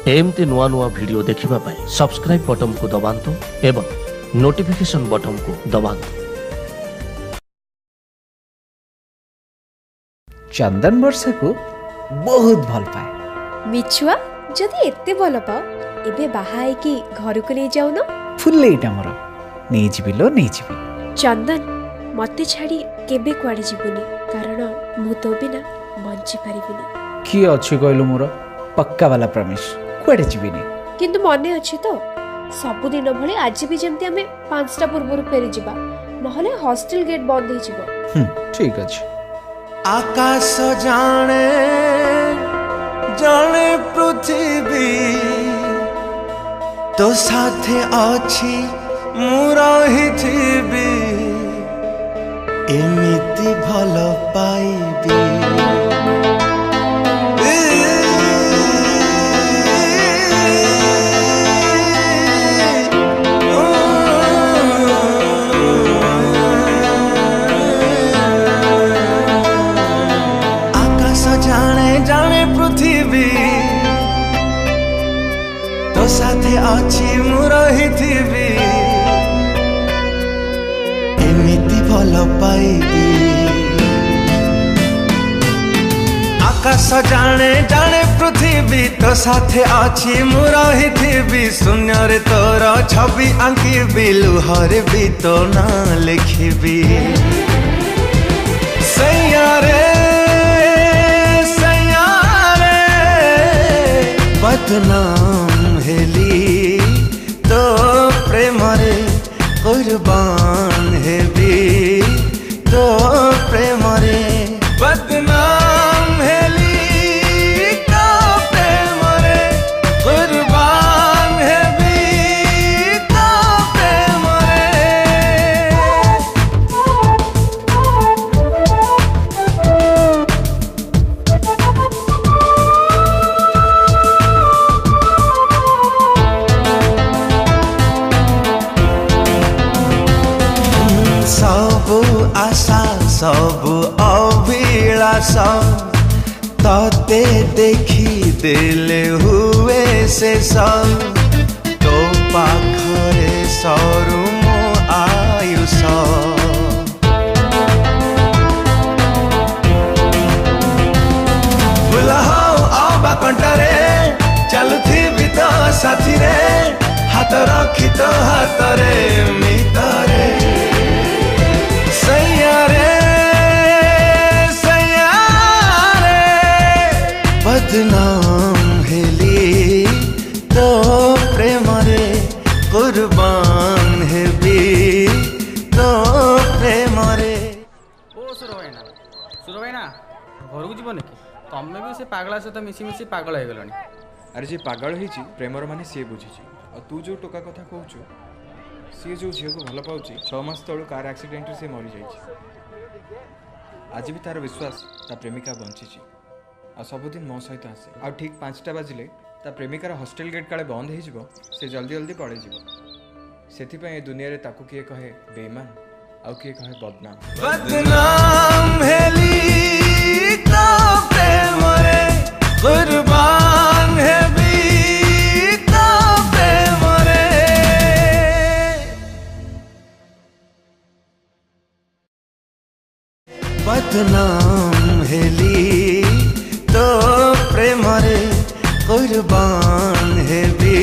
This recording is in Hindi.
एमती नुआ नुआ वीडियो देखिबा पाई सब्सक्राइब बटन को दबांतु एवं नोटिफिकेशन बटन को दबांतु। चंदन वर्षा को बहुत भल पाए। मिछुआ जदि एते भल पाओ एबे बाहा कि घर को नहीं जाऊन। फुल एटा मोर नहीं जीबी लो नहीं जीबी। चंदन मते छाड़ी केबे कुआडे जीवनी कारण मु तो बिना बंची पारिबिनी। की अछि कहलु मोर पक्का वाला प्रॉमिस कुआडे जीबीनी। किंतु मने अछि तो सबुदिन भले आज भी जमती हमें 5टा पूर्व फेरी जिबा नहले हॉस्टल गेट बंद हो जिवो। ठीक अछि। आकाश जाने जाने पृथ्वी तो साथे अछि मु रहिथिबी एमिति भल पाइबी। आकाश जाने जाने पृथ्वी तो साथे अछि मु रहिथिबी एमिति भल पाइबी। आकाश जाने जाने पृथ्वी तो साथे अछि मु रहिथिबी शून्य रे तोर छवि आंकिबी लुहरे भी तो ना लिखिबी। सैयारे बदनाम हेली तो प्रेम रे कुर्बान हेबी तो प्रेम रे बदनाम हेली तो प्रेम रे कुर्बान हेबी तो प्रेम सबु आशा सबु अभिलाष तते देखी देले हुए से सब तो पाखरे सरू मो आयुष। भूला हो आबा कंटरे चलुथी तो साथी रे हाथ रखी तो हाथ रे मितरे। बदनाम हेली तो प्रेम रे कुर्बान हेबी तो प्रेम रे। ओ सुरभाईना घर को जीवन कि तमें भी से पागला सहित मिसी मिसी पागल हो गलनी। अरे जे पागल होइछि प्रेमर माने सी बुझी और तू जो टोका कथा कहूँ सी जो झील को भल पाऊँ 6 मास तलू कार एक्सीडेंट से मरी जाइए। आज भी तार विश्वास ता प्रेमिका बंची आ सबुदिन मो सहित आसे आ ठीक 5टा बाजिले ता प्रेमिकार हॉस्टल गेट काले बंद हो से जल्दी जल्दी पड़े से दुनिया रे ताकू किए कहे बेईमान आउ किए कहे बदनाम। बदनाम हेली तो प्रेम रे कुर्बान हेबी तो प्रेम रे। बदनाम हेली तो प्रेम रे कुर्बान हेबी